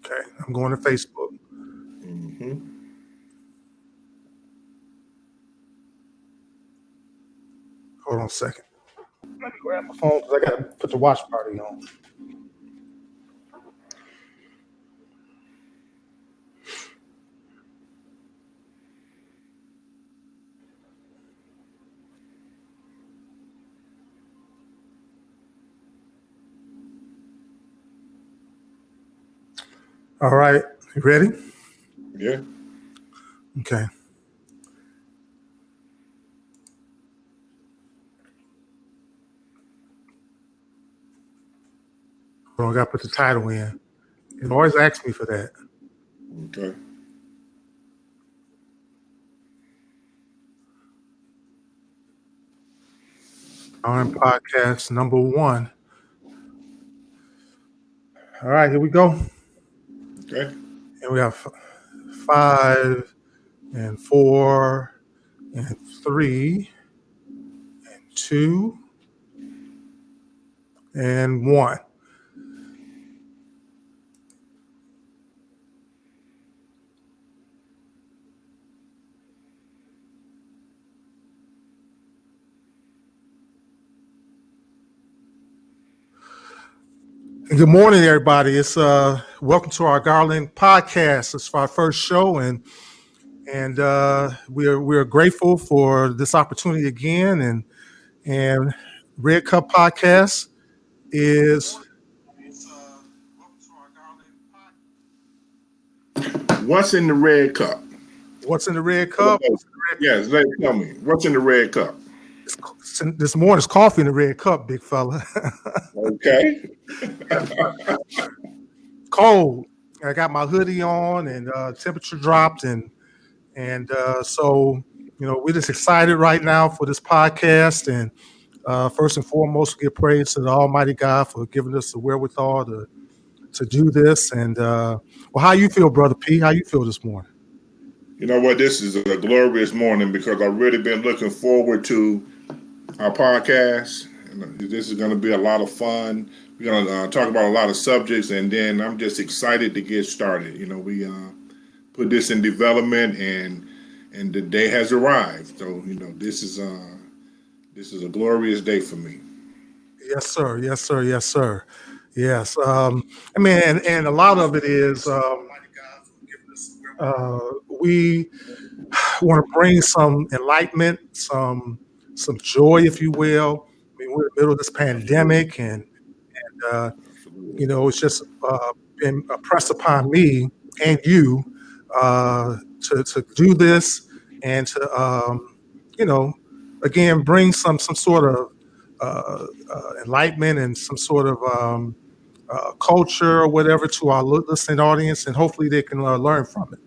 Okay, I'm going to Facebook. Mm-hmm. Hold on a second. Let me grab my phone because I got to put the watch party on. All right, you ready? Yeah. Okay. Hold on, I got to put the title in. It always asks me for that. Okay. GarLan podcast number 1. All right, here we go. Okay. And we have 5 and 4 and 3 and 2 and 1. And good morning, everybody. It's welcome to our GarLan podcast. It's our first show, and we're grateful for this opportunity again. And Red Cup Podcast is What's in the red cup? what's in the Red Cup. Yes, tell me. What's in the red cup? This morning's coffee in the Red Cup, big fella. Okay. Cold. I got my hoodie on, and temperature dropped, and so we're just excited right now for this podcast. And first and foremost, we give praise to the Almighty God for giving us the wherewithal to do this. And how you feel, Brother P? How you feel this morning? You know what? This is a glorious morning because I've really been looking forward to our podcast. This is going to be a lot of fun. We're going to talk about a lot of subjects, and then I'm just excited to get started. We put this in development, and the day has arrived. So this is a glorious day for me. Yes, sir. Yes, sir. Yes, sir. Yes. I mean, and a lot of it is we want to bring some enlightenment, some joy, if you will. I mean, we're in the middle of this pandemic, and it's just been pressed upon me and you to do this and to again bring some sort of enlightenment and some sort of culture or whatever to our listening audience, and hopefully they can learn from it.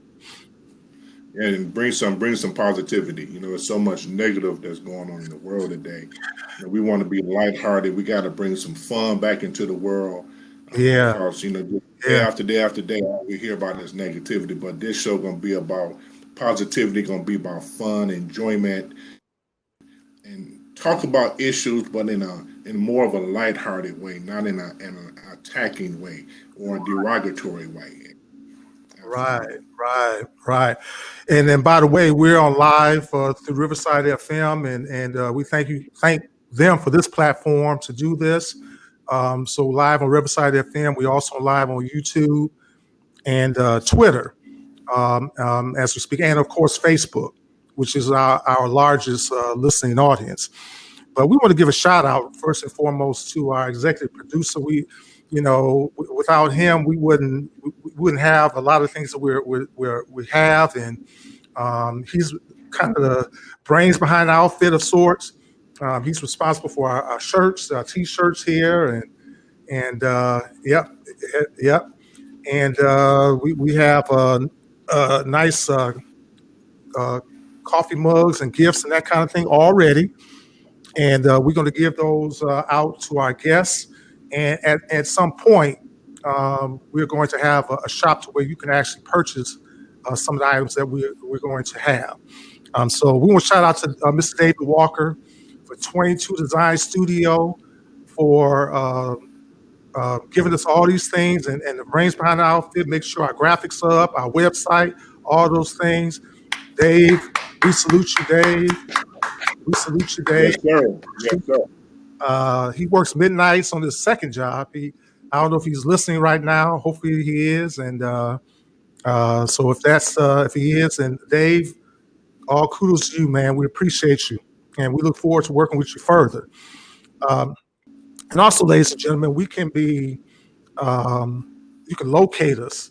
And bring some positivity. There's so much negative that's going on in the world today. We want to be lighthearted. We got to bring some fun back into the world. Yeah. Because day after day after day, all we hear about is negativity. But this show gonna be about positivity. Gonna be about fun, enjoyment, and talk about issues, but in more of a lighthearted way, not in an attacking way or a derogatory way. Right. And then, by the way, we're on live through Riverside FM, and we thank them for this platform to do this. So live on Riverside FM. We also live on YouTube and Twitter as we speak, and of course Facebook, which is our largest listening audience. But we want to give a shout out first and foremost to our executive producer. Without him, we wouldn't have a lot of things that we have, and he's kind of the brains behind the outfit of sorts. He's responsible for our shirts, our T-shirts here, and yep, and we have nice coffee mugs and gifts and that kind of thing already. And we're going to give those out to our guests. And at some point, we're going to have a shop to where you can actually purchase some of the items that we're going to have. So we want to shout out to Mr. David Walker for 22 Design Studio for giving us all these things and the brains behind the outfit, make sure our graphics are up, our website, all those things. Dave, we salute you, Dave. We salute you, Dave. Yes, sir. Yes, sir. He works midnights on his second job. I don't know if he's listening right now. Hopefully he is. And so if he is, and Dave, all kudos to you, man. We appreciate you, and we look forward to working with you further. And also, ladies and gentlemen, we can be. You can locate us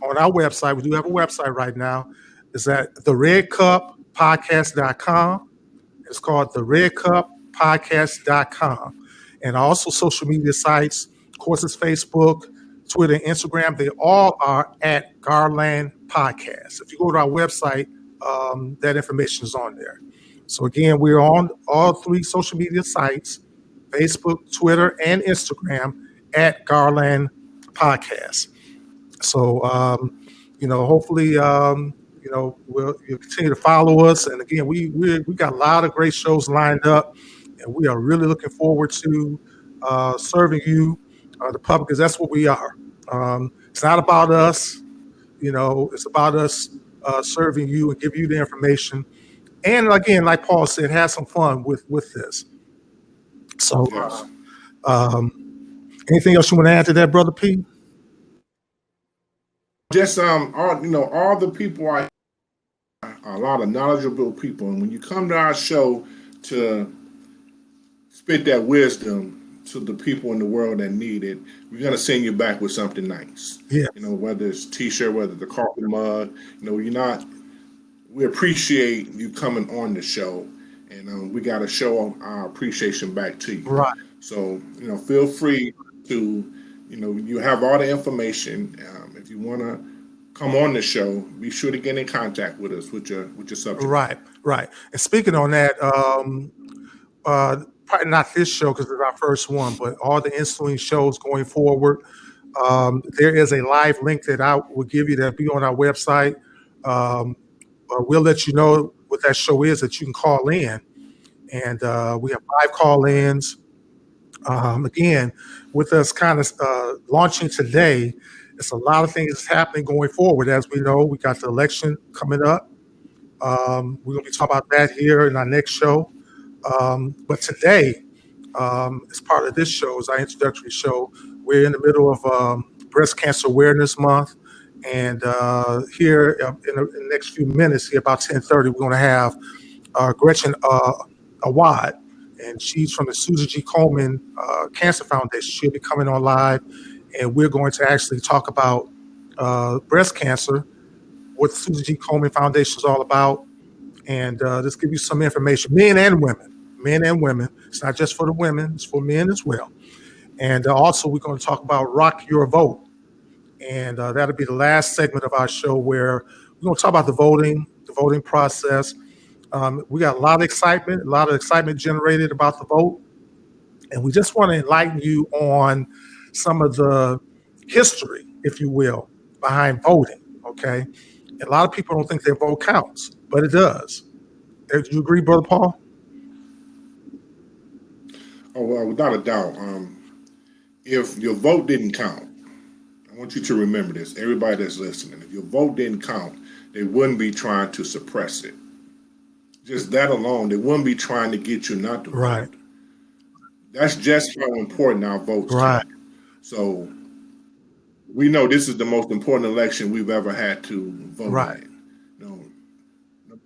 on our website. We do have a website right now. It's at theredcuppodcast.com. It's called theredcuppodcast.com. And also social media sites, of course, it's Facebook, Twitter, Instagram. They all are at GarLan Podcast. If you go to our website, that information is on there. So again, we're on all three social media sites, Facebook, Twitter, and Instagram at GarLan Podcast. So, hopefully, you'll continue to follow us. And again, we got a lot of great shows lined up, and we are really looking forward to serving you, the public, because that's what we are. It's not about us, it's about us serving you and give you the information. And again, like Paul said, have some fun with this. So, Yes. Anything else you want to add to that, Brother P? Just all the people are a lot of knowledgeable people, and when you come to our show to spit that wisdom to the people in the world that need it, we're gonna send you back with something nice. Yeah. Whether it's T-shirt, whether the coffee mug, we appreciate you coming on the show, and we got to show our appreciation back to you. Right. So, feel free to, you have all the information. If you want to come on the show, be sure to get in contact with us with your subject. Right. And speaking on that, probably not this show because it's our first one, but all the ensuing shows going forward, there is a live link that I will give you that'll be on our website. We'll let you know what that show is that you can call in. And we have 5 call-ins. Again, with us kind of launching today, it's a lot of things happening going forward. As we know, we got the election coming up. We're going to be talking about that here in our next show. But today, as part of this show, is our introductory show. We're in the middle of Breast Cancer Awareness Month. And here in the next few minutes, here about 10:30, we're going to have Gretchen Awad, and she's from the Susan G. Komen Cancer Foundation. She'll be coming on live, and we're going to actually talk about breast cancer, what the Susan G. Komen Foundation is all about, and just give you some information, men and women. It's not just for the women, it's for men as well. And also we're going to talk about Rock Your Vote. And that'll be the last segment of our show where we're going to talk about the voting process. We got a lot of excitement generated about the vote. And we just want to enlighten you on some of the history, if you will, behind voting, okay? And a lot of people don't think their vote counts, but it does. Do you agree, Brother Paul? Oh, well, without a doubt. If your vote didn't count, I want you to remember this, everybody that's listening. If your vote didn't count, they wouldn't be trying to suppress it. Just that alone, they wouldn't be trying to get you not to Right. vote. That's just how important our votes Right. are. So we know this is the most important election we've ever had to vote Right. in.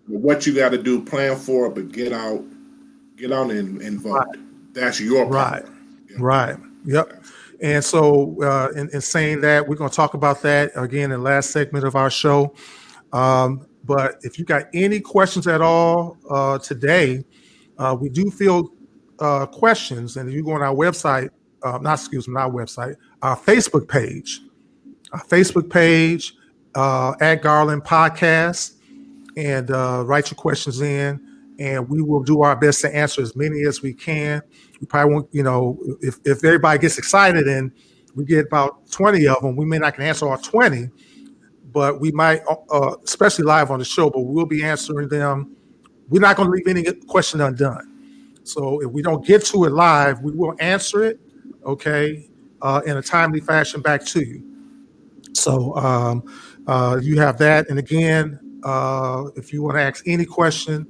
What you got to do, plan for it, but get out and vote. Right. That's your Right. power. Right. Yep. And so in saying that, we're going to talk about that again in the last segment of our show. But if you got any questions at all today, we do field questions. And if you go on our website, not our website, our Facebook page at GarLan Podcast, and write your questions in, and we will do our best to answer as many as we can. We probably won't, if everybody gets excited and we get about 20 of them, we may not can answer all 20, but we might, especially live on the show, but we'll be answering them. We're not going to leave any question undone. So if we don't get to it live, we will answer it, okay? in a timely fashion back to you. So you have that. And again, if you want to ask any question,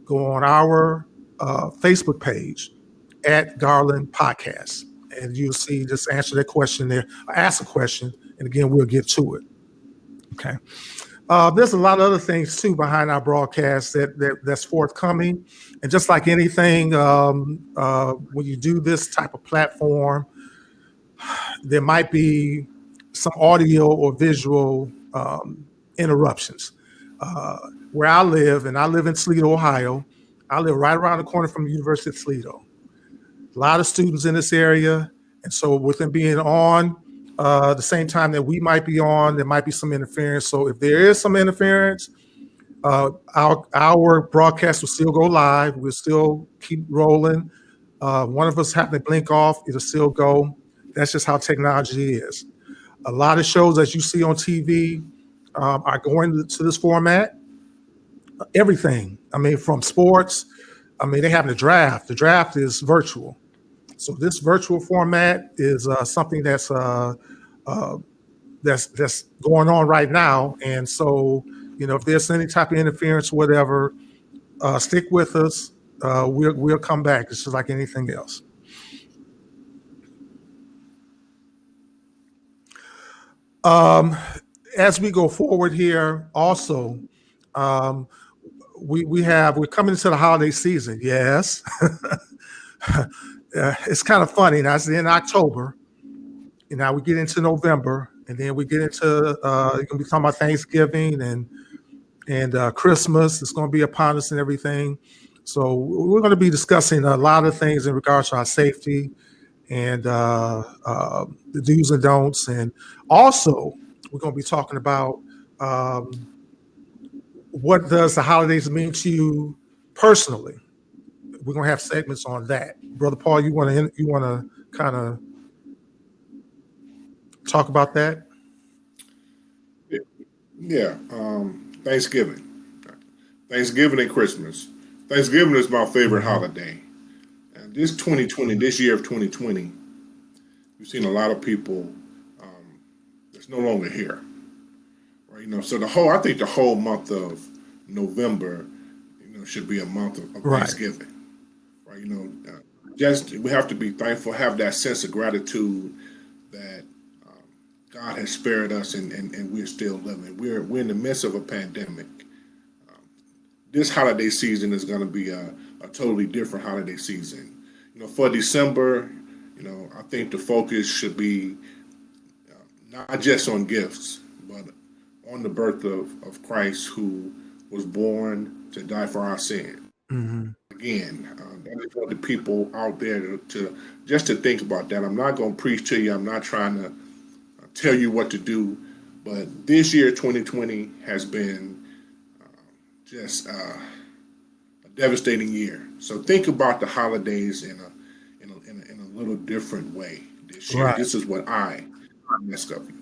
go on our Facebook page at GarLan Podcast, and you'll see just answer that question there, ask a question, and again, we'll get to it. Okay. There's a lot of other things too behind our broadcast that's forthcoming, and just like anything, when you do this type of platform, there might be some audio or visual interruptions. Where I live, and I live in Toledo, Ohio, I live right around the corner from the University of Toledo. A lot of students in this area, and so with them being on the same time that we might be on, there might be some interference. So if there is some interference, our broadcast will still go live. We'll still keep rolling. One of us happen to blink off, it'll still go. That's just how technology is. A lot of shows, as you see on TV, are going to this format. Everything. I mean, from sports. I mean, they have the draft. The draft is virtual. So this virtual format is something that's going on right now. And so, if there's any type of interference, whatever, stick with us. We'll come back. It's just like anything else. As we go forward here, also, we're coming into the holiday season. Yes. It's kind of funny. Now it's in October, and now we get into November, and then we get into you're gonna be talking about Thanksgiving and Christmas. It's going to be upon us and everything. So we're going to be discussing a lot of things in regards to our safety and the do's and don'ts, and also we're going to be talking about what does the holidays mean to you personally. We're going to have segments on that. Brother Paul, you want to kind of talk about that? Yeah. Thanksgiving and Christmas. Thanksgiving is my favorite holiday. And this year of 2020, we've seen a lot of people that's no longer here. Right? So I think the whole month of November, should be a month of Thanksgiving. Right? Just we have to be thankful, have that sense of gratitude that God has spared us, and we're still living. We're in the midst of a pandemic. This holiday season is going to be a totally different holiday season. For December, I think the focus should be not just on gifts, but on the birth of Christ, who was born to die for our sin. Mm-hmm. Again, I just want the people out there to think about that. I'm not going to preach to you. I'm not trying to tell you what to do, but this year 2020 has been just a devastating year. So think about the holidays in a little different way this year. Right. This is what I ask of you.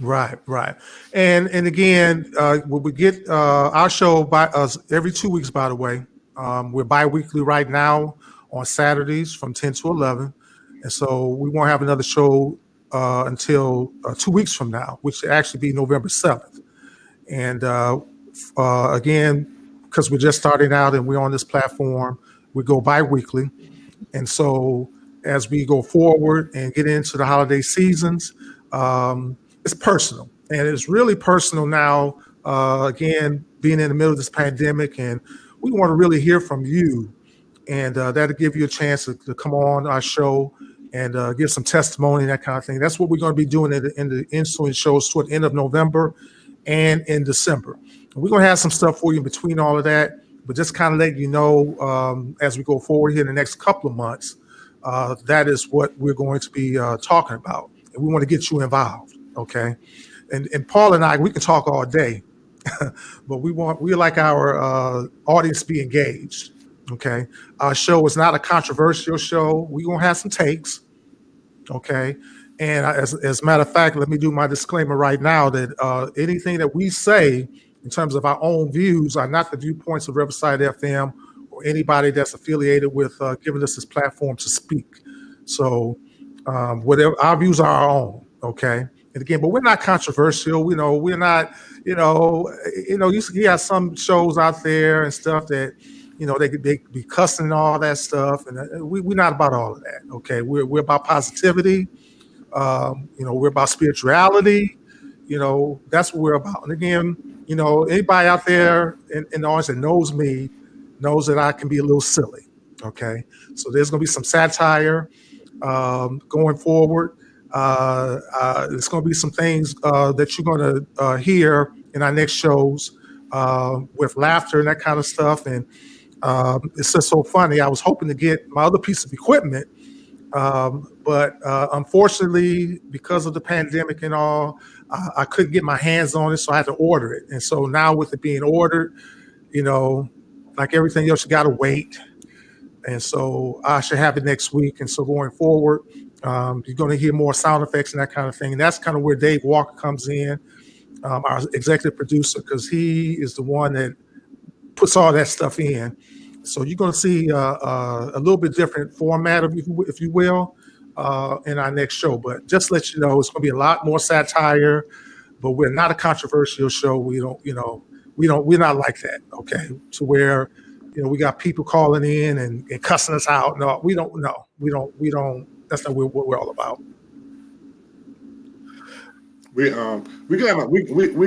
Right. And again, we get our show by us every 2 weeks, by the way. We're bi-weekly right now on Saturdays from 10 to 11. And so we won't have another show until 2 weeks from now, which will actually be November 7th. And again, because we're just starting out and we're on this platform, we go bi-weekly. And so as we go forward and get into the holiday seasons, it's personal. And it's really personal now, again, being in the middle of this pandemic. And we want to really hear from you. And that'll give you a chance to come on our show and give some testimony, that kind of thing. That's what we're going to be doing in the ensuing shows toward the end of November and in December. And we're going to have some stuff for you in between all of that, but just kind of let you know as we go forward here in the next couple of months, that is what we're going to be talking about. And we want to get you involved, okay? And Paul and I, we can talk all day, but we like our audience to be engaged. Okay, our show is not a controversial show. We're gonna have some takes, okay. And as a matter of fact, let me do my disclaimer right now that anything that we say in terms of our own views are not the viewpoints of Riverside FM or anybody that's affiliated with giving us this platform to speak. So Whatever our views are our own. Okay. And again, but we're not controversial. We're not, you have some shows out there and stuff that, they be cussing and all that stuff. And we're not about all of that. Okay. We're about positivity. We're about spirituality. That's what we're about. And again, anybody out there in the audience that knows me knows that I can be a little silly. Okay. So there's going to be some satire going forward. There's going to be some things that you're going to hear in our next shows with laughter and that kind of stuff. And it's just so funny. I was hoping to get my other piece of equipment, but unfortunately, because of the pandemic and all, I couldn't get my hands on it, so I had to order it. And so now with it being ordered, like everything else, you got to wait. And so I should have it next week. And so going forward, you're going to hear more sound effects and that kind of thing. And that's kind of where Dave Walker comes in, our executive producer, because he is the one that puts all that stuff in. So you're going to see a little bit different format, if you will, in our next show. But just to let you know, it's going to be a lot more satire, but we're not a controversial show. We're not like that. Okay. To where, we got people calling in and cussing us out. No, we don't. That's not what we're all about. We're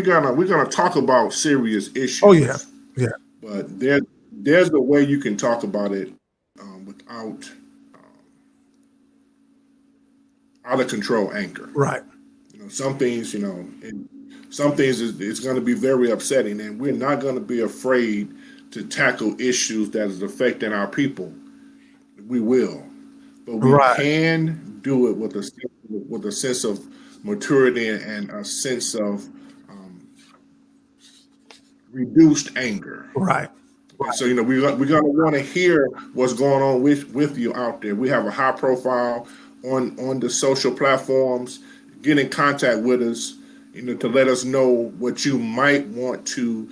gonna talk about serious issues. Oh yeah. But there's a way you can talk about it without out of control anger. Right. Some things, it's going to be very upsetting, and we're not going to be afraid to tackle issues that is affecting our people. We will, but we can do it with a sense of maturity and a sense of reduced anger. Right. So we're gonna want to hear what's going on with you out there. We have a high profile on the social platforms. Get in contact with us, to let us know what you might want to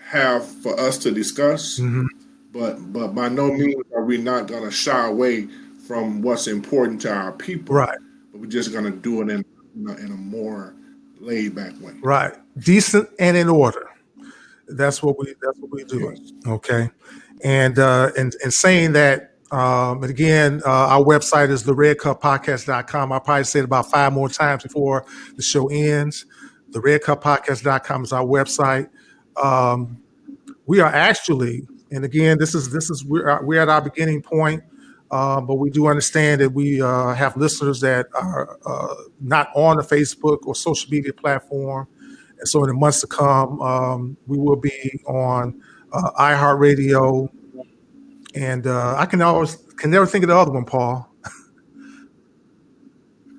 have for us to discuss. Mm-hmm. But by no means are we not gonna shy away from what's important to our people. Right. But we're just gonna do it in a more laid back way. Right. Decent and in order. That's what we do. Yes. Okay. And saying that, and again, our website is theredcuppodcast.com. I'll probably say it about 5 more times before the show ends. Theredcuppodcast.com is our website. We are actually, and again, we're at our beginning point, but we do understand that we have listeners that are not on the Facebook or social media platform. And so in the months to come, we will be on iHeartRadio, and I can never think of the other one, Paul.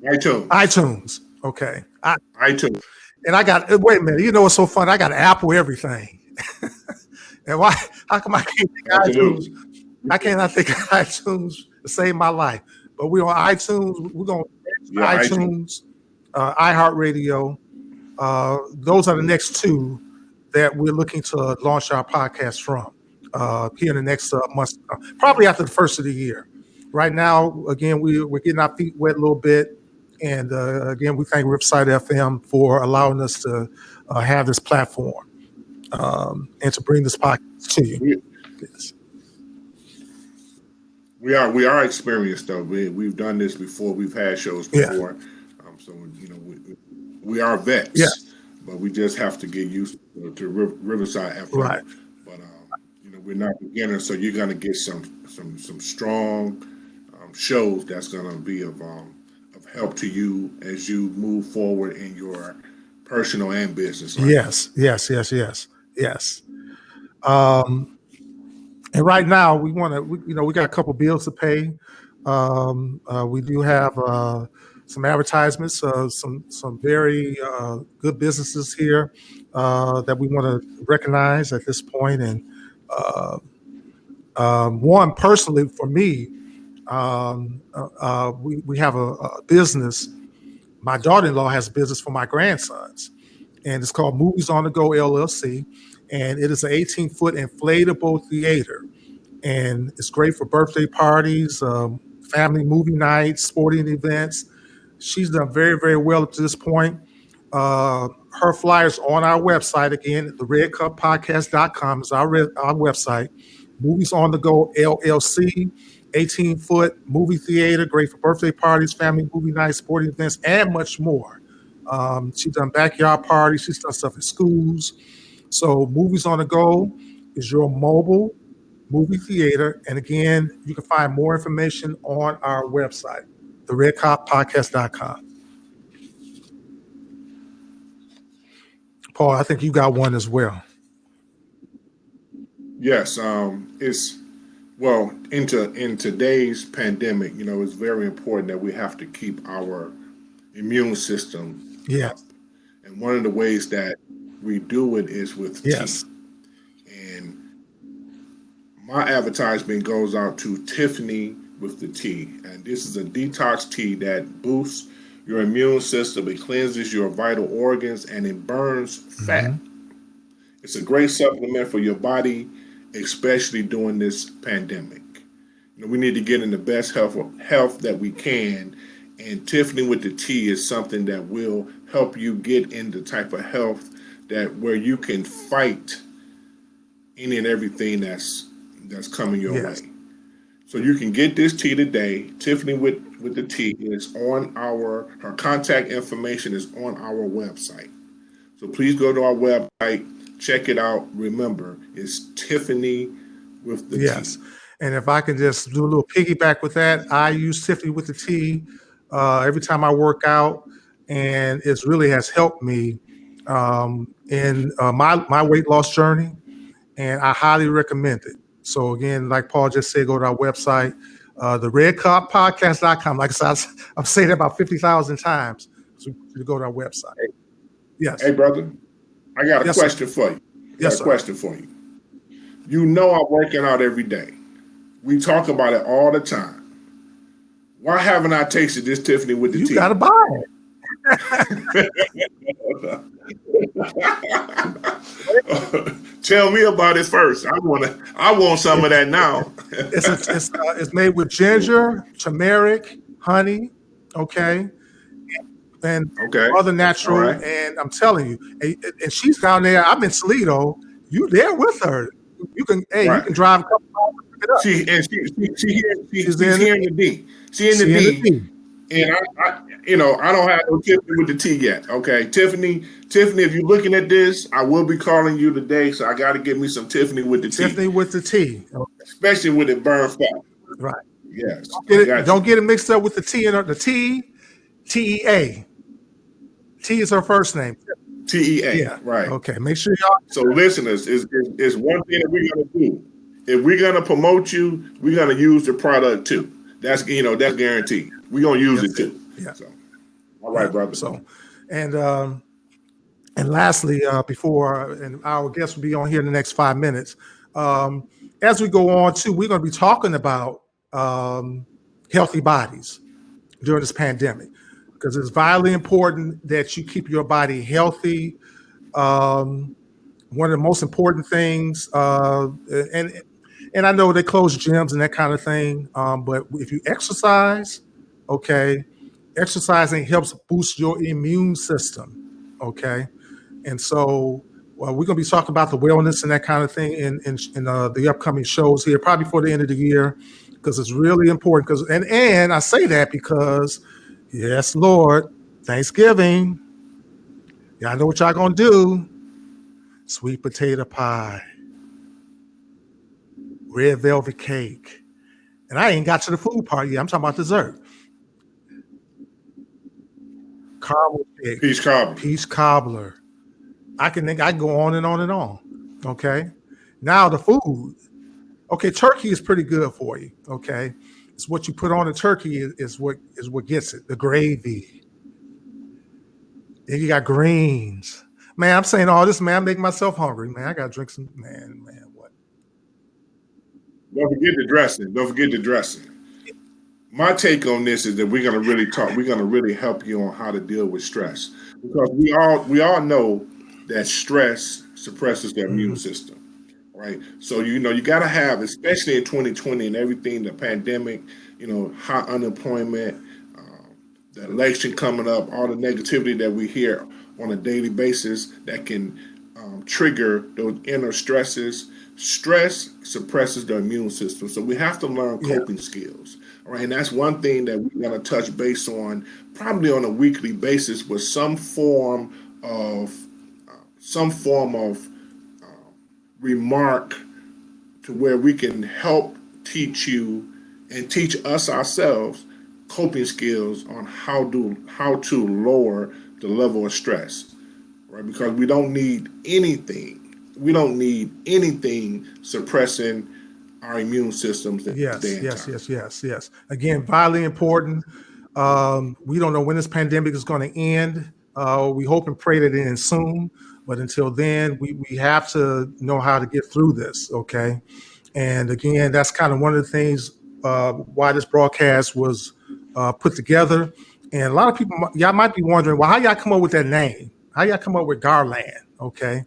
iTunes. Okay. iTunes. And I got, wait a minute, what's so fun? I got Apple everything. And how come I can't think of iTunes? I cannot think of iTunes to save my life. But we're on iTunes. We're going to iTunes, iHeartRadio. Those are the next 2 that we're looking to launch our podcast from here in the next month, probably after the first of the year. Right now, again, we're getting our feet wet a little bit. And again, we thank Riverside FM for allowing us to have this platform and to bring this podcast to you. Yes. We are experienced though. We've done this before. We've had shows before. Yeah. So we are vets. Yeah. But we just have to get used to Riverside FM. Right. But we're not beginners, so you're gonna get some strong shows that's gonna be of help to you as you move forward in your personal and business life. Yes. And right now we got a couple bills to pay. We do have some advertisements, some very good businesses here that we want to recognize at this point. And one personally for me, we have a business. My daughter-in-law has a business for my grandsons, and it's called Movies on the Go LLC. And it is an 18-foot inflatable theater. And it's great for birthday parties, family movie nights, sporting events. She's done very, very well up to this point. Her flyers on our website. Again, the redcuppodcast.com is our website. Movies on the Go LLC, 18-foot movie theater, great for birthday parties, family movie nights, sporting events, and much more. She's done backyard parties. She's done stuff in schools. So Movies on the Go is your mobile movie theater. And again, you can find more information on our website, theredcoppodcast.com. Paul, I think you got one as well. Yes, it's well in today's pandemic. It's very important that we have to keep our immune system Yeah. up, and one of the ways that we do it is with Yes. tea. And my advertisement goes out to Tiffany with the tea, and this is a detox tea that boosts your immune system. It cleanses your vital organs and it burns fat. It's a great supplement for your body, especially during this pandemic. We need to get in the best health that we can, and Tiffany with the tea is something that will help you get in the type of health where you can fight any and everything that's coming your way. So you can get this tea today. Tiffany with the tea is on her contact information is on our website. So please go to our website, check it out. Remember, it's Tiffany with the tea. And if I can just do a little piggyback with that, I use Tiffany with the tea every time I work out, and it really has helped me in my weight loss journey, and I highly recommend it. So again, like Paul just said, go to our website, the redcuppodcast.com. Like I said, I've said it about 50,000 times. So you go to our website. Yes. Hey, brother, I got a question for you. Yes, sir. Question for you. I'm working out every day. We talk about it all the time. Why haven't I tasted this Tiffany with the tea? You got to buy it. Tell me about it first. I want some of that now. It's made with ginger, turmeric, honey, and other natural. Right. And I'm telling you, and she's down there. I'm in Toledo. You there with her? You can you can drive a couple hours to pick it up. She's here in the D. She's in the D. And I don't have no Tiffany with the tea yet. Okay, Tiffany, if you're looking at this, I will be calling you today. So I got to get me some Tiffany with the tea. Tiffany with the tea, especially with it burn fat. Right. Yes. Don't get it mixed up with the tea and the T, TEA. T is her first name. TEA. Yeah. Right. Okay. Make sure y'all. So listeners, is one thing that we're gonna do. If we're gonna promote you, we're gonna use the product too. That's guaranteed. We're gonna use it too. Yeah. So, all right, brother. So, and lastly, before and our guest will be on here in the next 5 minutes. As we go on too, we're going to be talking about healthy bodies during this pandemic, because it's vitally important that you keep your body healthy. One of the most important things, and I know they close gyms and that kind of thing, but if you exercise, exercising helps boost your immune system, and so we're going to be talking about the wellness and that kind of thing in the upcoming shows here, probably before the end of the year, because it's really important. And I say that because, yes, Lord, Thanksgiving, y'all know what y'all gonna do: sweet potato pie, red velvet cake, and I ain't got to the food part yet. I'm talking about dessert. Caramel cake, peach cobbler. I can go on and on and on. Okay. Now the food. Okay, turkey is pretty good for you. Okay. It's what you put on the turkey is what gets it. The gravy. Then you got greens. Man, I'm saying all this, man. I'm making myself hungry, man. I gotta drink some man, what? Don't forget the dressing. My take on this is that we're gonna really help you on how to deal with stress. Because we all know that stress suppresses the immune system, right? So you got to have, especially in 2020 and everything, the pandemic, high unemployment, the election coming up, all the negativity that we hear on a daily basis that can trigger those inner stresses. Stress suppresses the immune system, so we have to learn Yeah. coping skills. All right, and that's one thing that we're going to touch base on probably on a weekly basis with of some form of remark to where we can help teach you and teach us ourselves coping skills on how to lower the level of stress, right? Because we don't need anything suppressing our immune systems in this day Yes, and yes, time. yes, yes, yes. Again, vitally important. We don't know when this pandemic is going to end. We hope and pray that it ends soon. But until then, we have to know how to get through this, okay? And again, that's kind of one of the things why this broadcast was put together. And a lot of people, y'all might be wondering, well, how y'all come up with that name? How y'all come up with GarLan? Okay,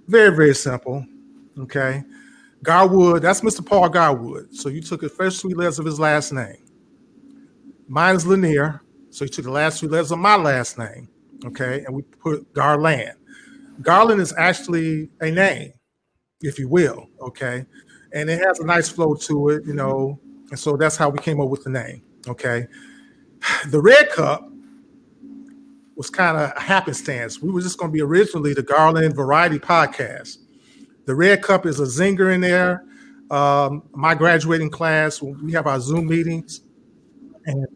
very, very simple. Okay, Garwood, that's Mr. Paul Garwood. So you took the first three letters of his last name. Mine is Lanier, so you took the last three letters of my last name. Okay, and we put GarLan. Garland is actually a name, if you will. Okay, and it has a nice flow to it, and so that's how we came up with the name. Okay, the Red Cup was kind of a happenstance. We were just going to be originally the Garland Variety Podcast. The Red Cup is a zinger in there. My graduating class, we have our Zoom meetings, and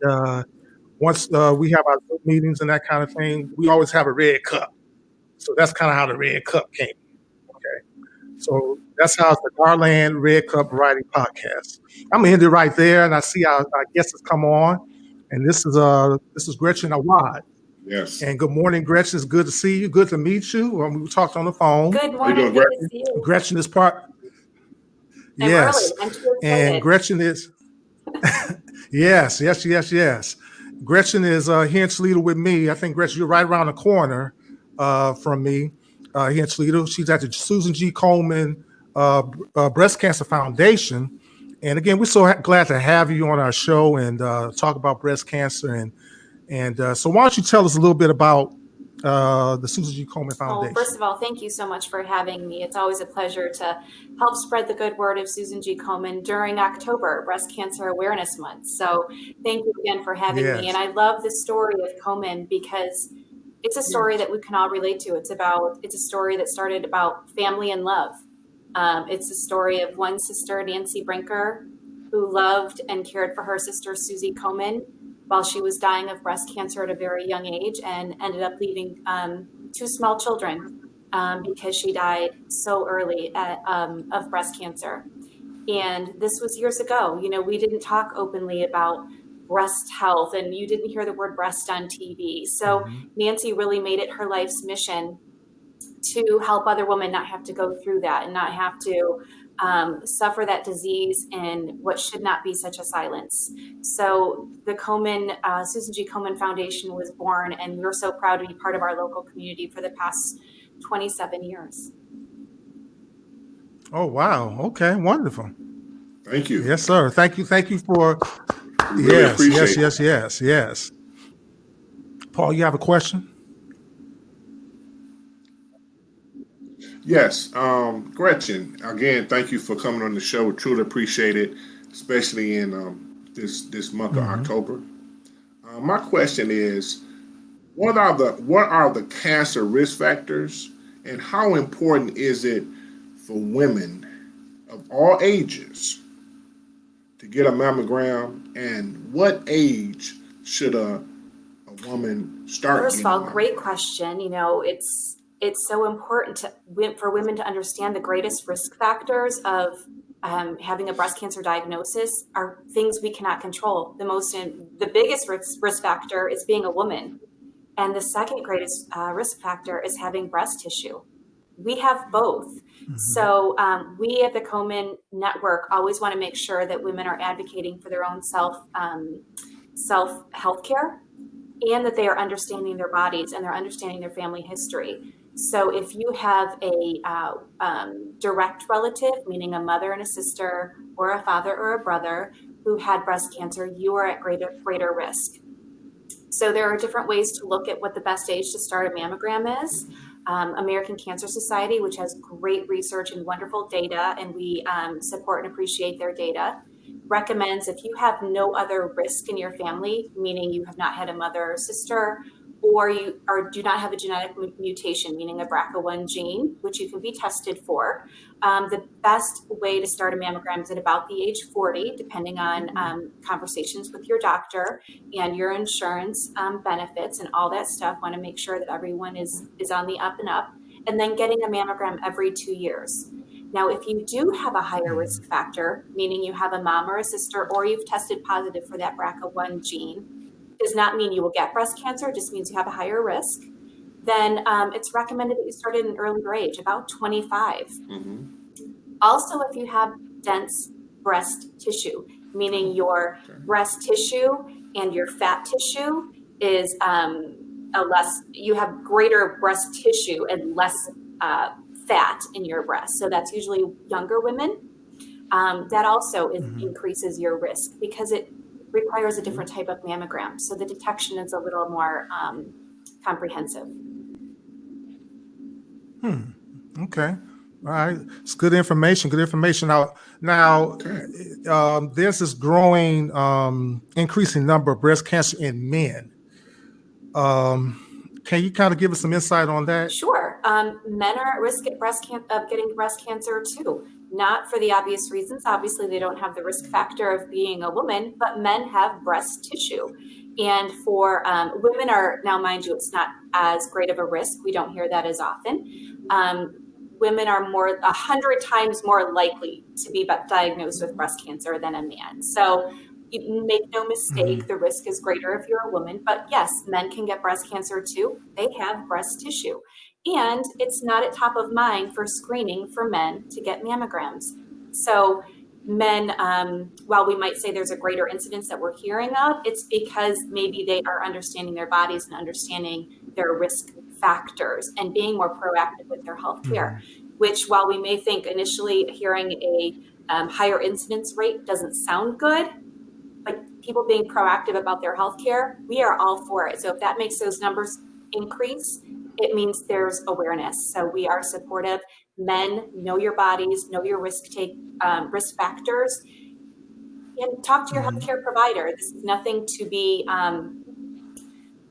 once we have our Zoom meetings and that kind of thing, we always have a Red Cup. So that's kind of how the Red Cup came. Okay, so that's how it's the Garland Red Cup Variety Podcast. I'm gonna end it right there, and I see our guests has come on, and this is Gretchen Awad. Yes. And good morning, Gretchen. It's good to see you. Good to meet you. We talked on the phone. Good How you morning. doing, Good Greg? to see you. Gretchen is part. I'm early. Yes, I'm too and excited. Gretchen is yes. Gretchen is here in Toledo with me. I think Gretchen, you're right around the corner from me here in Toledo. She's at the Susan G. Komen Breast Cancer Foundation. And again, we're so glad to have you on our show and talk about breast cancer. And so why don't you tell us a little bit about the Susan G. Komen Well, Foundation? first of all, thank you so much for having me. It's always a pleasure to help spread the good word of Susan G. Komen during October, Breast Cancer Awareness Month. So thank you again for having me. Yes. And I love the story of Komen because it's a story that we can all relate to. It's a story that started about family and love. It's a story of one sister, Nancy Brinker, who loved and cared for her sister, Susie Komen, while she was dying of breast cancer at a very young age, and ended up leaving two small children because she died so early of breast cancer. And this was years ago. We didn't talk openly about breast health, and you didn't hear the word breast on TV. So Nancy really made it her life's mission to help other women not have to go through that and not have to suffer that disease in what should not be such a silence. So the Susan G. Komen Foundation was born, and we're so proud to be part of our local community for the past 27 years. Oh, wow. Okay, wonderful. Thank you. Yes, sir. Thank you for We really appreciate it. yes. Paul, you have a question? Yes, Gretchen. Again, thank you for coming on the show. We truly appreciate it, especially in this month of October. My question is, what are the cancer risk factors, and how important is it for women of all ages to get a mammogram, and what age should a woman start? First of all, great question. It's so important for women to understand the greatest risk factors of having a breast cancer diagnosis are things we cannot control. The biggest risk factor is being a woman, and the second greatest risk factor is having breast tissue. We have both. So we at the Komen Network always want to make sure that women are advocating for their own self health care, and that they are understanding their bodies and they're understanding their family history. So if you have a direct relative, meaning a mother and a sister or a father or a brother who had breast cancer, you are at greater risk. So there are different ways to look at what the best age to start a mammogram is. American Cancer Society, which has great research and wonderful data, and we support and appreciate their data, recommends if you have no other risk in your family, meaning you have not had a mother or sister, or do not have a genetic mutation, meaning a BRCA1 gene, which you can be tested for. The best way to start a mammogram is at about the age 40, depending on conversations with your doctor and your insurance benefits and all that stuff. Want to make sure that everyone is on the up and up, and then getting a mammogram every 2 years. Now, if you do have a higher risk factor, meaning you have a mom or a sister, or you've tested positive for that BRCA1 gene, does not mean you will get breast cancer, it just means you have a higher risk, then it's recommended that you start at an earlier age, about 25. Mm-hmm. Also, if you have dense breast tissue, meaning your breast tissue and your fat tissue is you have greater breast tissue and less fat in your breast. So that's usually younger women. That also increases your risk because it requires a different type of mammogram. So the detection is a little more comprehensive. Okay. All right. It's good information. Good information. Now there's this growing, increasing number of breast cancer in men. Can you kind of give us some insight on that? Sure. Men are at risk of getting breast cancer too. Not for the obvious reasons. Obviously, they don't have the risk factor of being a woman, but men have breast tissue. And for women now, mind you, it's not as great of a risk. We don't hear that as often. Women are 100 times more likely to be diagnosed with breast cancer than a man. So make no mistake, the risk is greater if you're a woman. But yes, men can get breast cancer too. They have breast tissue. And it's not at top of mind for screening for men to get mammograms. So men, while we might say there's a greater incidence that we're hearing of, it's because maybe they are understanding their bodies and understanding their risk factors and being more proactive with their health care, which while we may think initially hearing a higher incidence rate doesn't sound good, like people being proactive about their health care, we are all for it. So if that makes those numbers increase, it means there's awareness. So we are supportive. Men, know your bodies, know your risk factors, and talk to your healthcare provider. This is nothing to be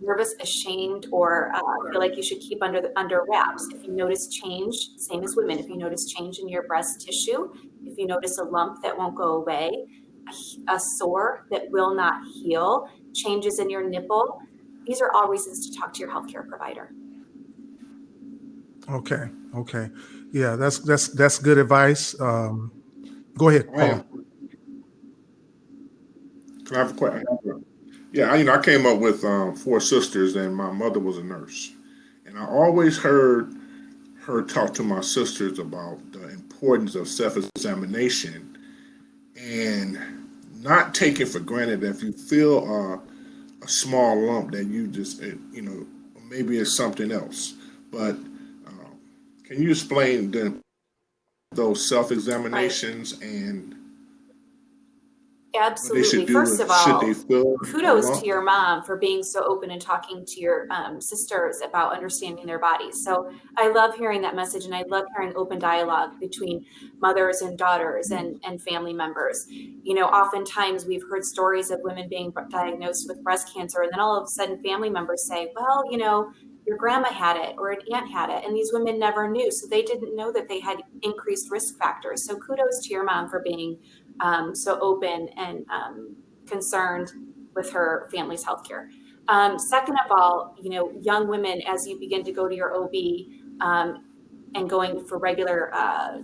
nervous, ashamed, or feel like you should keep under wraps. If you notice change, same as women, if you notice change in your breast tissue, if you notice a lump that won't go away, a sore that will not heal, changes in your nipple, these are all reasons to talk to your healthcare provider. Okay. Yeah, that's good advice. Go ahead, Paul. Can I have a question? Yeah, I came up with 4 sisters, and my mother was a nurse. And I always heard her talk to my sisters about the importance of self-examination and not taking for granted that if you feel a small lump that you just, maybe it's something else. But can you explain those self-examinations and Absolutely. First of all, kudos to your mom for being so open and talking to your sisters about understanding their bodies. So I love hearing that message, and I love hearing open dialogue between mothers and daughters and family members. Oftentimes we've heard stories of women being diagnosed with breast cancer, and then all of a sudden family members say, well, your grandma had it or an aunt had it, and these women never knew. So they didn't know that they had increased risk factors. So kudos to your mom for being so open and concerned with her family's healthcare. Second of all, young women, as you begin to go to your OB and going for regular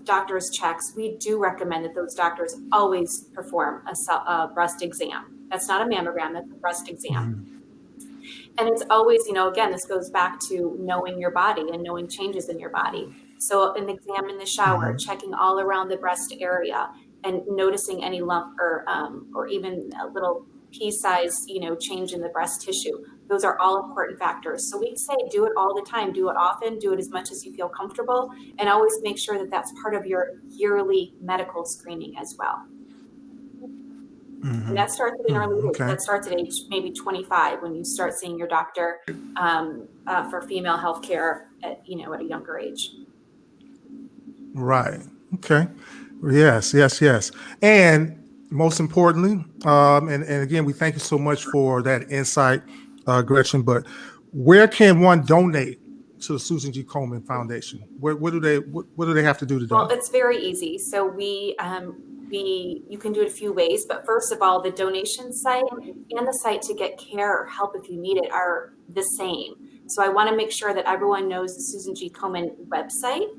doctor's checks, we do recommend that those doctors always perform a breast exam. That's not a mammogram, that's a breast exam. And it's always, again, this goes back to knowing your body and knowing changes in your body. So an exam in the shower, checking all around the breast area, and noticing any lump or even a little pea-size, change in the breast tissue. Those are all important factors. So we say do it all the time, do it often, do it as much as you feel comfortable, and always make sure that that's part of your yearly medical screening as well. And that starts at an early age. Okay. That starts at age maybe 25 when you start seeing your doctor for female health care at a younger age. Right. Okay. Yes, yes, yes. And most importantly, and again, we thank you so much for that insight, Gretchen. But where can one donate to the Susan G. Komen Foundation? What do they have to do to Well, donate? it's very easy. So you can do it a few ways, but first of all, the donation site and the site to get care or help if you need it are the same. So I want to make sure that everyone knows the Susan G. Komen website.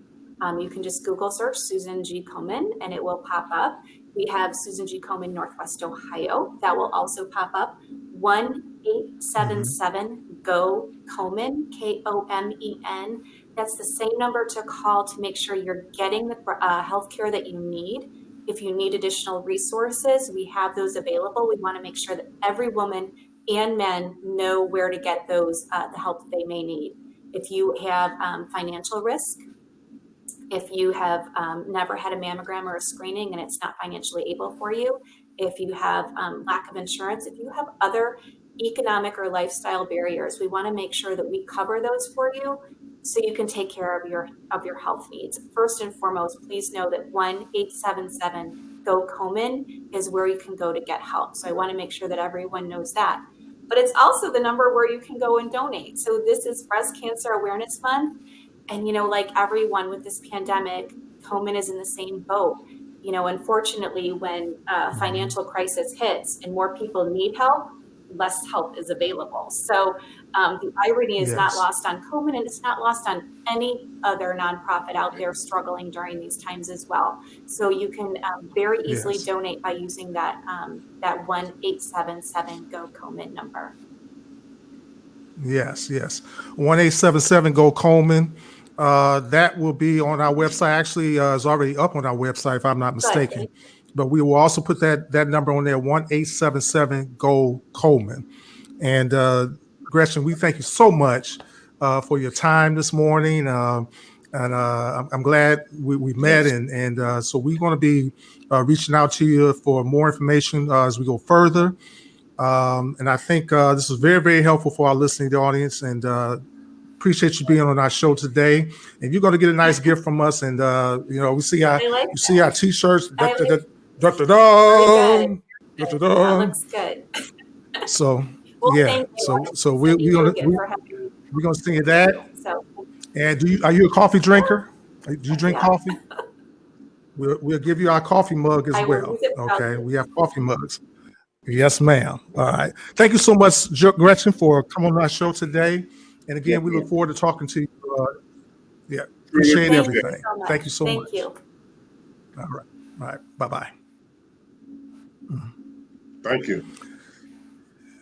You can just Google search Susan G. Komen and it will pop up. We have Susan G. Komen Northwest Ohio. That will also pop up. 1-877-GO-KOMEN, KOMEN. That's the same number to call to make sure you're getting the health care that you need. If you need additional resources, we have those available. We want to make sure that every woman and men know where to get those, the help that they may need. If you have financial risk, if you have never had a mammogram or a screening and it's not financially able for you, if you have lack of insurance, if you have other economic or lifestyle barriers, we want to make sure that we cover those for you so you can take care of your health needs. First and foremost, please know that 1-877-GO-KOMEN is where you can go to get help. So I want to make sure that everyone knows that. But it's also the number where you can go and donate. So this is Breast Cancer Awareness Month. And, like everyone with this pandemic, Komen is in the same boat. Unfortunately, when financial crisis hits and more people need help, less help is available. So the irony is not lost on Komen, and it's not lost on any other nonprofit out there struggling during these times as well. So you can very easily donate by using that 1-877-GO-KOMEN number. Yes, yes. 1-877-GO-KOMEN. That will be on our website. Actually, it's already up on our website, if I'm not mistaken. Good. But we will also put that number on there, 1-877-GO-KOMEN. And Gretchen, we thank you so much for your time this morning. And I'm glad we met. And so we're going to be reaching out to you for more information as we go further. And I think this is very, very helpful for our listening audience, and appreciate you being on our show today. And you're going to get a nice gift from us. And we see our T-shirts. That looks good. So well, so we're gonna sing you that. So, and are you a coffee drinker? Do you drink coffee? We'll give you our coffee mug as well. Okay, we have coffee mugs. Yes, ma'am. All right. Thank you so much, Gretchen, for coming on our show today. And again, we look forward to talking to you. Appreciate everything. Thank you so much. Thank you. All right. All right. Bye-bye. Thank you.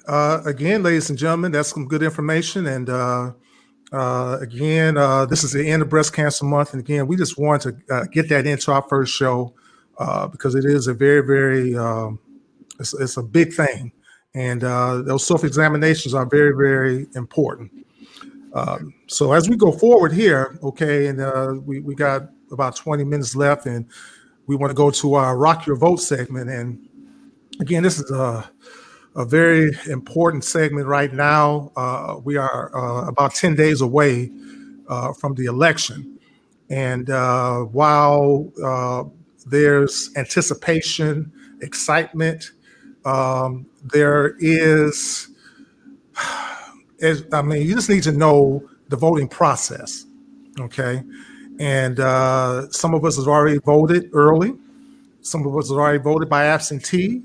Again, ladies and gentlemen, that's some good information. And again, this is the end of Breast Cancer Month. And again, we just want to get that into our first show because it is a very, very it's a big thing, and those self-examinations are very, very important. So as we go forward here, okay, and we got about 20 minutes left, and we want to go to our Rock Your Vote segment. And again, this is a very important segment right now. We are about 10 days away from the election, and while there's anticipation, excitement, there is, you just need to know the voting process, okay? And some of us have already voted early. Some of us have already voted by absentee,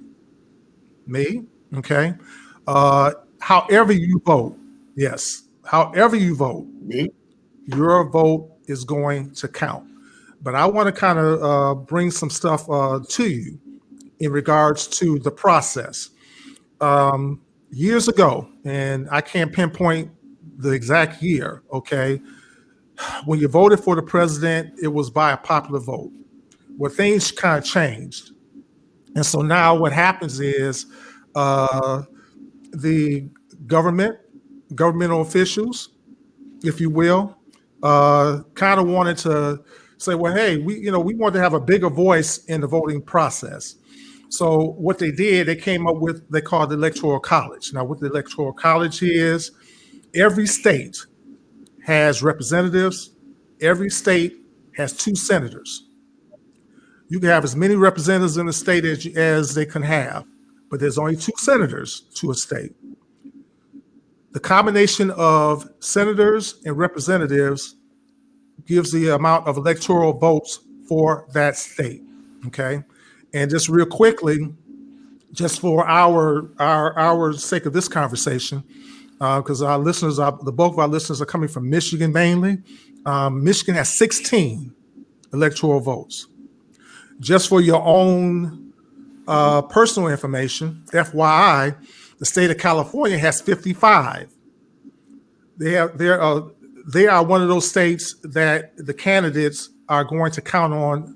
me, okay? However you vote, however you vote, your vote is going to count. But I want to kind of bring some stuff to you in regards to the process. Years ago, and I can't pinpoint the exact year, okay, when you voted for the president, it was by a popular vote. Well, things kind of changed. And so now what happens is the governmental officials, if you will, kind of wanted to say, well, hey, we want to have a bigger voice in the voting process. So what they did, they came up with, they called the Electoral College. Now, what the Electoral College is, every state has representatives. Every state has 2 senators. You can have as many representatives in a state as they can have, but there's only 2 senators to a state. The combination of senators and representatives gives the amount of electoral votes for that state. Okay, and just real quickly, just for our sake of this conversation, because our listeners, the bulk of our listeners are coming from Michigan mainly. Michigan has 16 electoral votes. Just for your own personal information, FYI, the state of California has 55. They are one of those states that the candidates are going to count on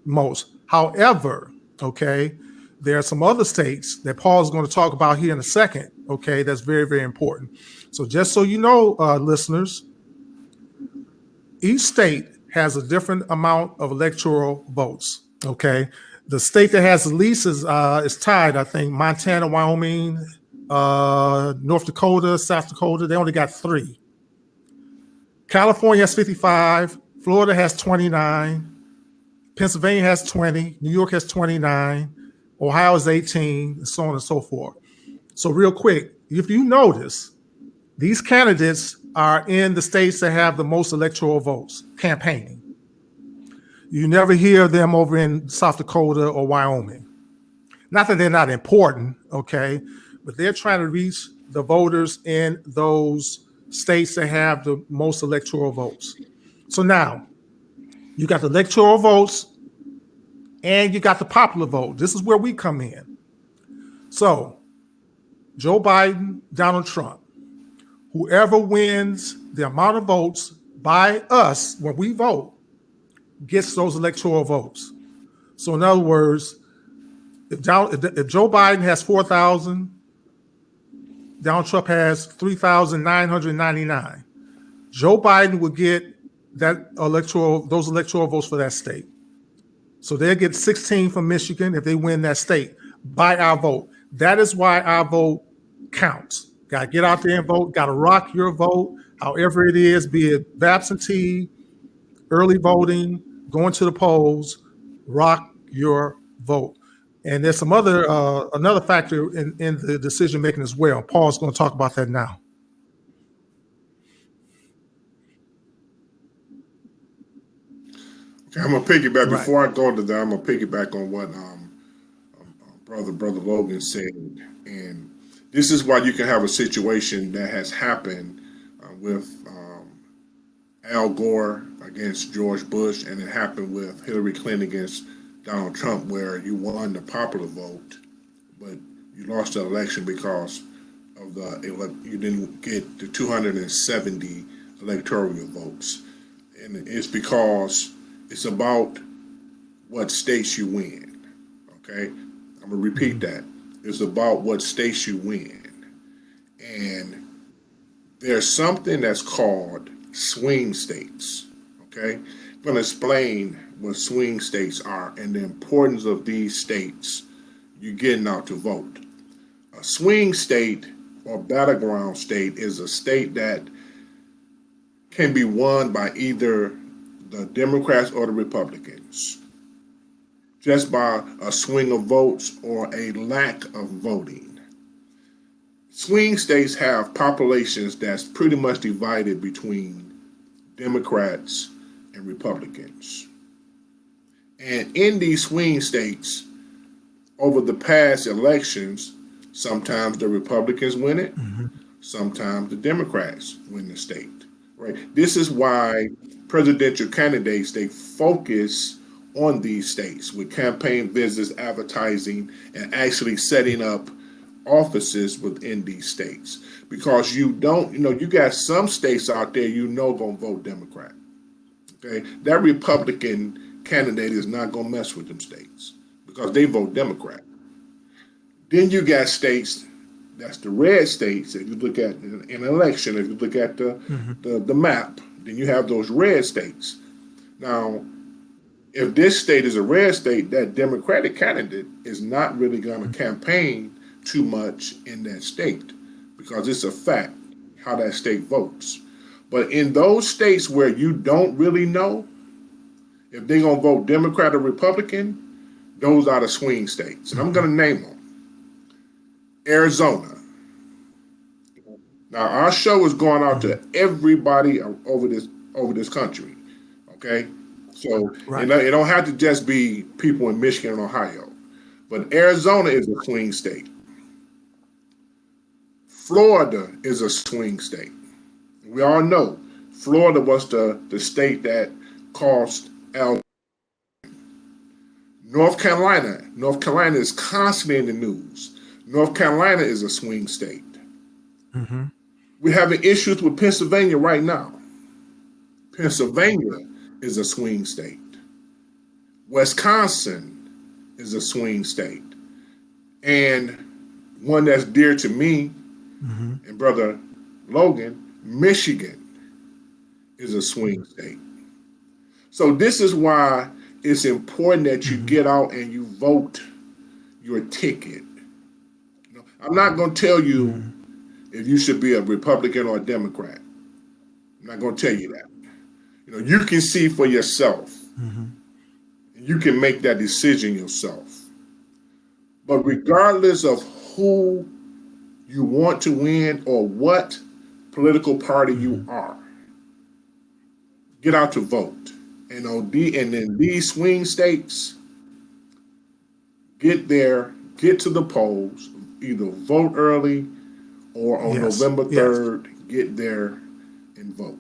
most. However, okay, there are some other states that Paul is going to talk about here in a second, okay, that's very, very important. So just so you know, listeners, each state has a different amount of electoral votes, okay? The state that has the least is tied, I think, Montana, Wyoming, North Dakota, South Dakota, they only got 3. California has 55, Florida has 29, Pennsylvania has 20, New York has 29, Ohio is 18, and so on and so forth. So real quick, if you notice, these candidates are in the states that have the most electoral votes campaigning. You never hear them over in South Dakota or Wyoming. Not that they're not important, okay, but they're trying to reach the voters in those states that have the most electoral votes. So now, you got the electoral votes and you got the popular vote. This is where we come in. So, Joe Biden, Donald Trump, whoever wins the amount of votes by us when we vote gets those electoral votes. So in other words, if Joe Biden has 4,000, Donald Trump has 3,999. Joe Biden will get those electoral votes for that state. So they'll get 16 from Michigan if they win that state by our vote. That is why our vote counts. Got to get out there and vote. Got to rock your vote, however it is, be it absentee, early voting, going to the polls, rock your vote. And there's some another factor in the decision making as well. Paul's going to talk about that now. Okay, I'm gonna piggyback. Right. Before I go to that, I'm gonna piggyback on what brother Logan said, and this is why you can have a situation that has happened with Al Gore against George Bush, and it happened with Hillary Clinton against Donald Trump, where you won the popular vote, but you lost the election because of you didn't get the 270 electoral votes, and it's because it's about what states you win. Okay, I'm gonna repeat that. It's about what states you win, and there's something that's called swing states. Okay, I'm gonna explain what swing states are and the importance of these states you getting out to vote. A swing state or battleground state is a state that can be won by either the Democrats or the Republicans, just by a swing of votes or a lack of voting. Swing states have populations that's pretty much divided between Democrats and Republicans. And in these swing states, over the past elections, sometimes the Republicans win it, sometimes the Democrats win the state. Right? This is why presidential candidates, they focus on these states with campaign visits, advertising, and actually setting up offices within these states. Because you got some states out there gonna vote Democrat. Okay, that Republican candidate is not gonna mess with them states because they vote Democrat. Then you got states, that's the red states. If you look at an election, if you look at the map, then you have those red states. Now, if this state is a red state, that Democratic candidate is not really going to campaign too much in that state because it's a fact how that state votes. But in those states where you don't really know if they're going to vote Democrat or Republican, those are the swing states. And I'm going to name them. Arizona. Now, our show is going out to everybody over this country, okay? So Right. it don't have to just be people in Michigan and Ohio. But Arizona is a swing state. Florida is a swing state. We all know Florida was the state that cost Al. North Carolina is constantly in the news. North Carolina is a swing state. Mm-hmm. We're having issues with Pennsylvania right now. Pennsylvania is a swing state. Wisconsin is a swing state. And one that's dear to me and Brother Logan, Michigan is a swing state. So this is why it's important that you get out and you vote your ticket. You know, I'm not going to tell you if you should be a Republican or a Democrat. I'm not going to tell you that. You know, you can see for yourself. You can make that decision yourself. But regardless of who you want to win or what political party you are, get out to vote. And in these swing states, get there, get to the polls, either vote early or on November 3rd, get there and vote.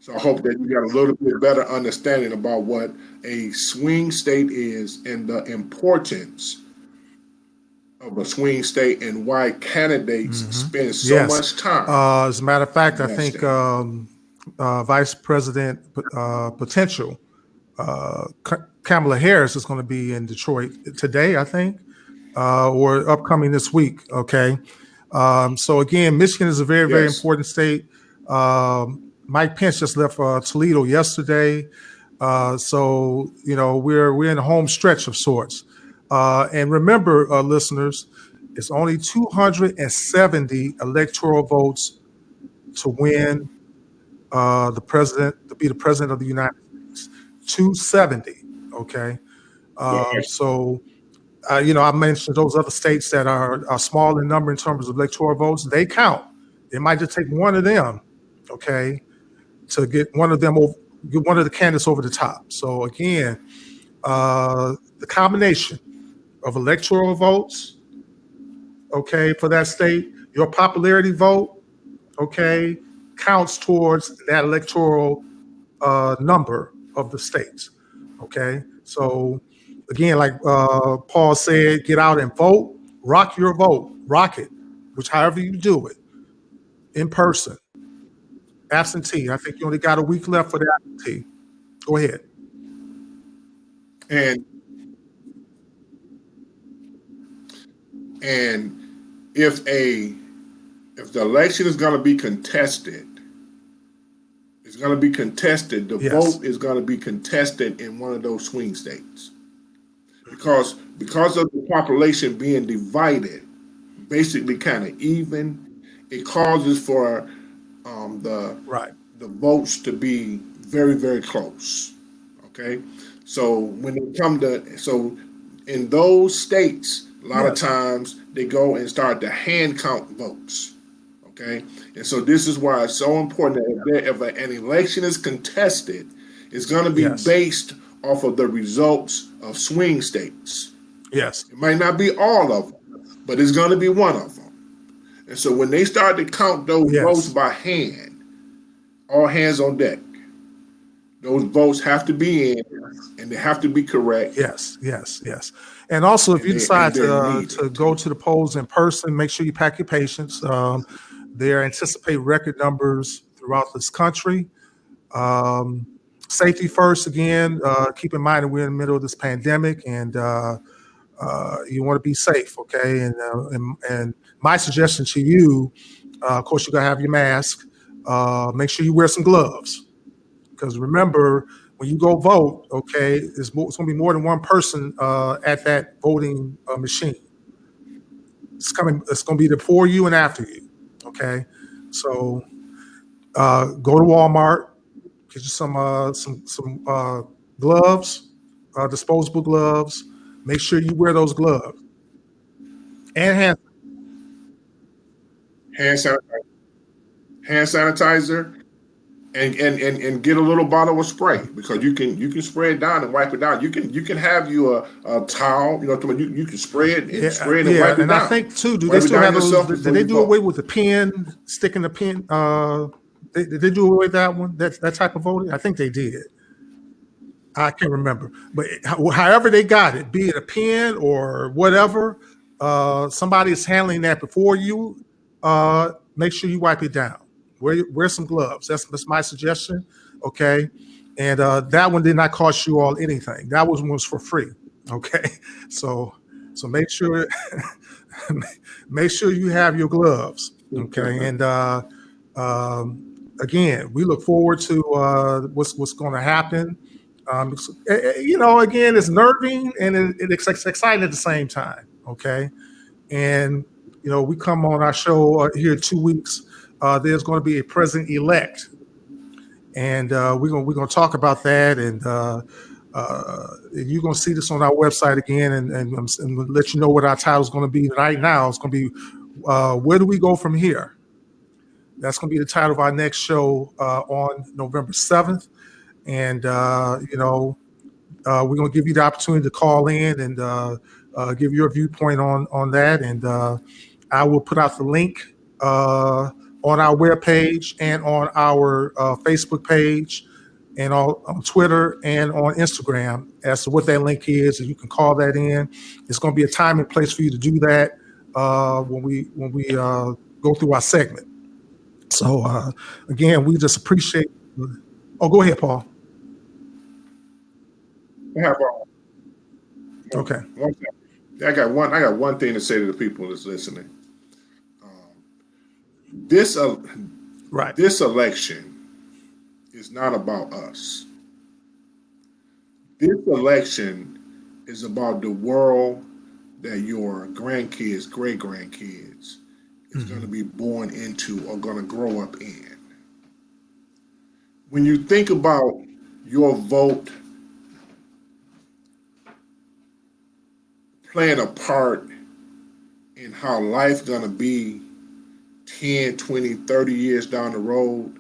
So I hope that you got a little bit better understanding about what a swing state is and the importance of a swing state and why candidates spend so much time. As a matter of fact, I think state. Vice President potential Kamala Harris is going to be in Detroit today, I think, or upcoming this week. Okay. So again, Michigan is a very, very important state. Mike Pence just left Toledo yesterday. So, you know, we're in a home stretch of sorts. And remember, listeners, it's only 270 electoral votes to win the president, to be the president of the United States. 270. Okay. So, you know, I mentioned those other states that are small in number in terms of electoral votes. They count. It might just take one of them, okay, to get one of them over, get one of the candidates over the top. So again, the combination of electoral votes, okay, for that state, your popularity vote, okay, counts towards that electoral number of the states, okay? So again, like Paul said, get out and vote, rock your vote, rock it, which however you do it, in person, absentee. I think you only got a week left for the absentee. Go ahead. And if the election is going to be contested, it's going to be contested. The vote is going to be contested in one of those swing states, because of the population being divided, basically kind of even. It causes for the votes to be very, very close. Okay, so when it comes to in those states, a lot of times they go and start to hand count votes. Okay, and so this is why it's so important that if an election is contested, it's going to be based off of the results of swing states. Yes, it might not be all of them, but it's going to be one of them. And so when they start to count those votes by hand, all hands on deck. Those votes have to be in, and they have to be correct. Yes. And also, if you decide to go to the polls in person, make sure you pack your patience. There anticipate record numbers throughout this country. Safety first. Again, keep in mind that we're in the middle of this pandemic, and you want to be safe. Okay, and my suggestion to you, of course, you gotta have your mask. Make sure you wear some gloves. Because remember, when you go vote, okay, it's going to be more than one person at that voting machine. It's going to be before you and after you. Okay, so go to Walmart, get you some gloves, disposable gloves. Make sure you wear those gloves and hand sanitizer, and get a little bottle of spray, because you can spray it down and wipe it down. You can have you a towel, you can spray it and wipe it and down. I think too, do they still have those? Did they do away with the pen, sticking the pen? Did they do away with that one? That type of voting? I think they did. I can't remember, but however they got it, be it a pen or whatever, somebody is handling that before you. Make sure you wipe it down. Wear some gloves. That's my suggestion. Okay, and that one did not cost you all anything. That was for free. Okay, so make sure you have your gloves. Okay, and again, we look forward to what's going to happen. Again, it's nerving and it's exciting at the same time. Okay, and we come on our show here in 2 weeks. There's going to be a president-elect, and we're going to talk about that, and you're going to see this on our website again, and we'll let you know what our title is going to be. Right now, it's going to be where do we go from here? That's going to be the title of our next show on November 7th, and we're going to give you the opportunity to call in and give your viewpoint on that, and I will put out the link on our webpage and on our Facebook page and on Twitter and on Instagram as to what that link is, and you can call that in. It's going to be a time and place for you to do that when we go through our segment. So again, we just appreciate. Oh, go ahead, Paul. Okay. I got one thing to say to the people that's listening. This election is not about us. This election is about the world that your grandkids, great grandkids, is going to be born into or going to grow up in. When you think about your vote playing a part in how life's going to be 10, 20, 30 years down the road,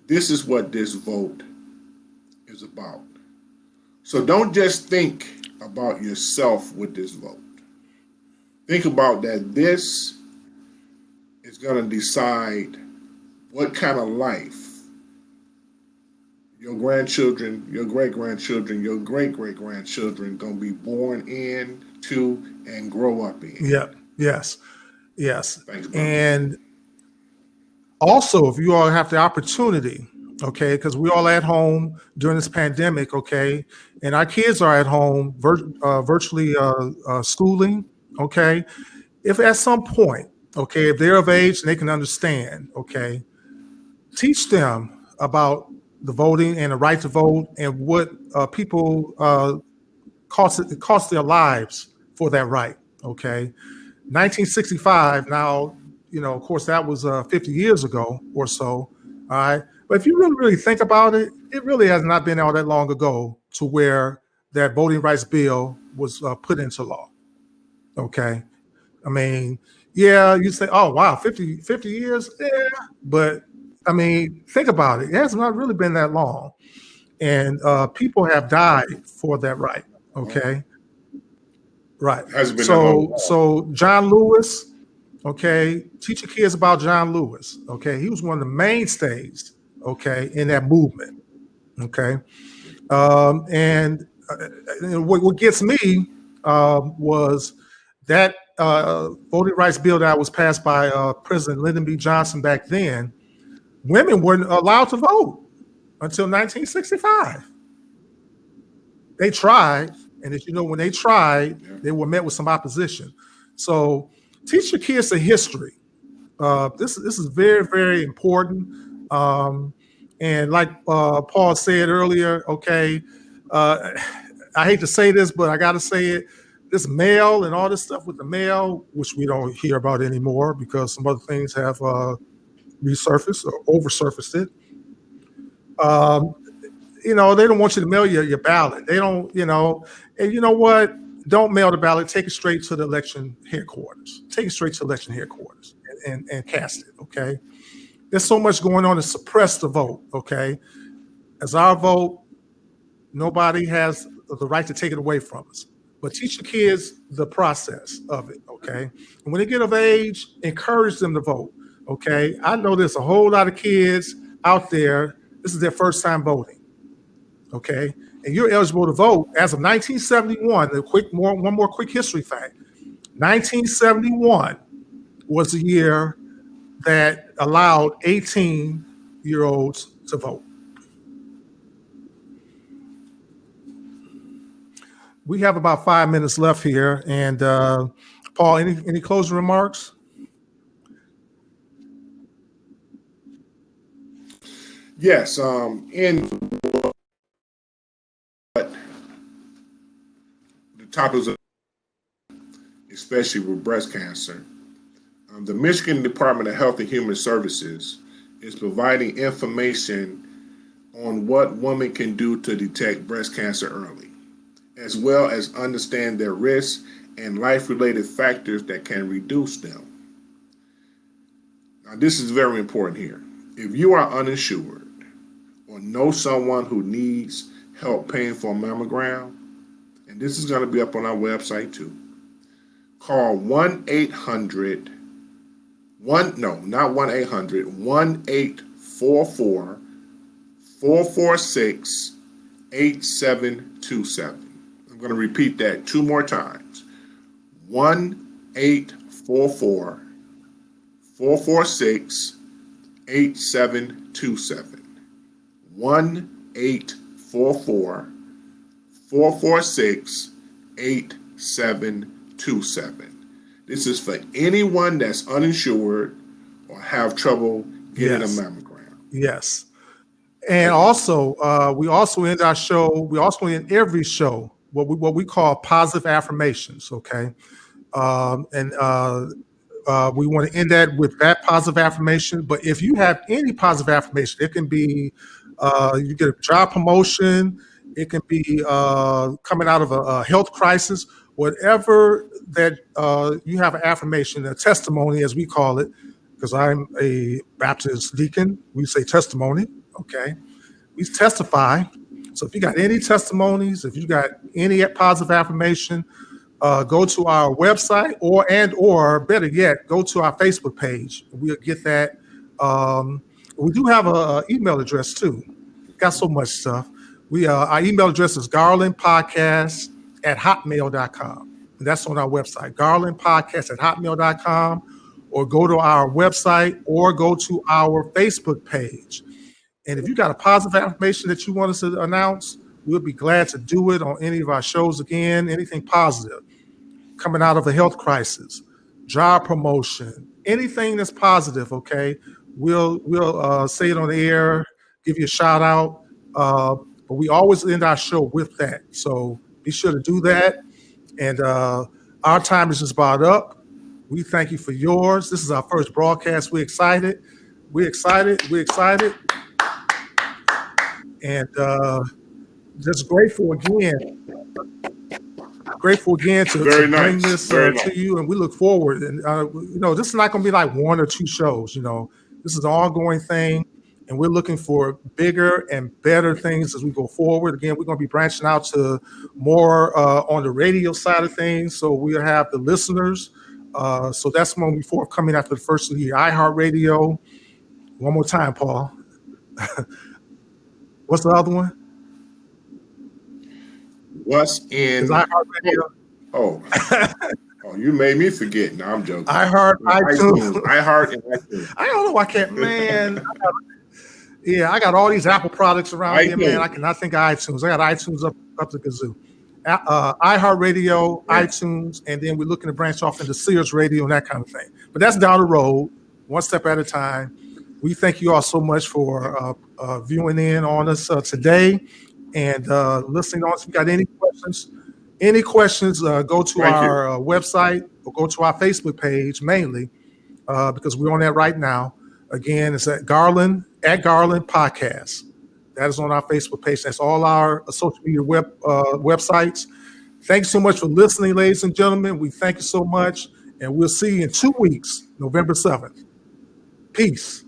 this is what this vote is about. So don't just think about yourself with this vote. Think about that this is going to decide what kind of life your grandchildren, your great-grandchildren, your great-great-grandchildren going to be born into and grow up in. Yep. Yes. Thanks, and also, if you all have the opportunity, okay, because we all at home during this pandemic, okay, and our kids are at home virtually schooling, okay, if at some point, okay, if they're of age and they can understand, okay, teach them about the voting and the right to vote and what people cost their lives for that right, okay. 1965, now, of course, that was 50 years ago or so, all right? But if you really think about it, it really has not been all that long ago to where that voting rights bill was put into law, okay? I mean, yeah, you say, oh, wow, 50 years? Yeah, but, I mean, think about it. It has not really been that long. And people have died for that right, okay? Right. So John Lewis, okay, teach your kids about John Lewis, okay? He was one of the mainstays, okay, in that movement, okay? And what gets me was that voting rights bill that was passed by President Lyndon B. Johnson back then. Women weren't allowed to vote until 1965. They tried. And as you know, when they tried, they were met with some opposition. So teach your kids the history. This is very, very important. And like Paul said earlier, okay, I hate to say this, but I got to say it. This mail and all this stuff with the mail, which we don't hear about anymore because some other things have resurfaced or oversurfaced it. They don't want you to mail your ballot. They don't, and you know what? Don't mail the ballot. Take it straight to the election headquarters. Take it straight to election headquarters and cast it, okay? There's so much going on to suppress the vote, okay? As our vote, nobody has the right to take it away from us. But teach your kids the process of it, okay? And when they get of age, encourage them to vote, okay? I know there's a whole lot of kids out there, this is their first time voting, okay? And you're eligible to vote as of 1971. One more quick history fact. 1971 was the year that allowed 18-year-olds to vote. We have about 5 minutes left here. And Paul, any closing remarks? Yes. In the topics, especially with breast cancer, the Michigan Department of Health and Human Services is providing information on what women can do to detect breast cancer early, as well as understand their risks and life-related factors that can reduce them. Now, this is very important here. If you are uninsured or know someone who needs help paying for a mammogram, and this is going to be up on our website too, call 1-844-446-8727. I'm going to repeat that 2 more times. 1-844-446-8727. 1-844-446-8727. This is for anyone that's uninsured or have trouble getting a mammogram. Yes. And also, we also end our show, we also end every show, what we call positive affirmations, okay? We want to end that with that positive affirmation. But if you have any positive affirmation, it can be you get a job promotion, it can be coming out of a health crisis, whatever that you have an affirmation, a testimony as we call it, because I'm a Baptist deacon, we say testimony, okay? We testify. So if you got any testimonies, if you got any positive affirmation, go to our website or better yet, go to our Facebook page. We'll get that. We do have an email address too. Got so much stuff. Our email address is garlandpodcast@hotmail.com. And that's on our website, garlandpodcast@hotmail.com, or go to our website or go to our Facebook page. And if you got a positive affirmation that you want us to announce, we'll be glad to do it on any of our shows again, anything positive, coming out of a health crisis, job promotion, anything that's positive, okay? We'll say it on the air, give you a shout out, but we always end our show with that. So be sure to do that. And our time is just about up. We thank you for yours. This is our first broadcast. We're excited. And just grateful again to bring this to you, and we look forward. And this is not going to be like 1 or 2 shows. This is an ongoing thing, and we're looking for bigger and better things as we go forward. Again, we're going to be branching out to more on the radio side of things, so we'll have the listeners. So that's going to be forthcoming after the first of the year. iHeartRadio. One more time, Paul. What's the other one? What's in iHeartRadio? Oh, you made me forget. No, I'm joking. iHeart, iTunes. iHeart and iTunes. I don't know. I can't, man. I got all these Apple products around here, man. I cannot think of iTunes. I got iTunes up the kazoo. iHeartRadio, iTunes, and then we're looking to branch off into Sirius Radio and that kind of thing. But that's down the road, one step at a time. We thank you all so much for viewing in on us today and listening on us. If you got any questions, go to Thank you. our website or go to our Facebook page mainly because we're on that right now. Again, it's at GarLan Podcast. That is on our Facebook page. That's all our social media websites. Thanks so much for listening, ladies and gentlemen. We thank you so much, and we'll see you in 2 weeks, November 7th. Peace.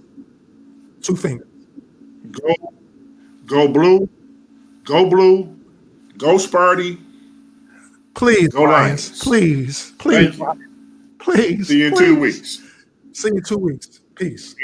2 fingers. Go blue. Go blue. Go Sparty. Please, Go Lions. Lions. Please. Thank you. Please. See you in 2 weeks. See you in 2 weeks. Peace.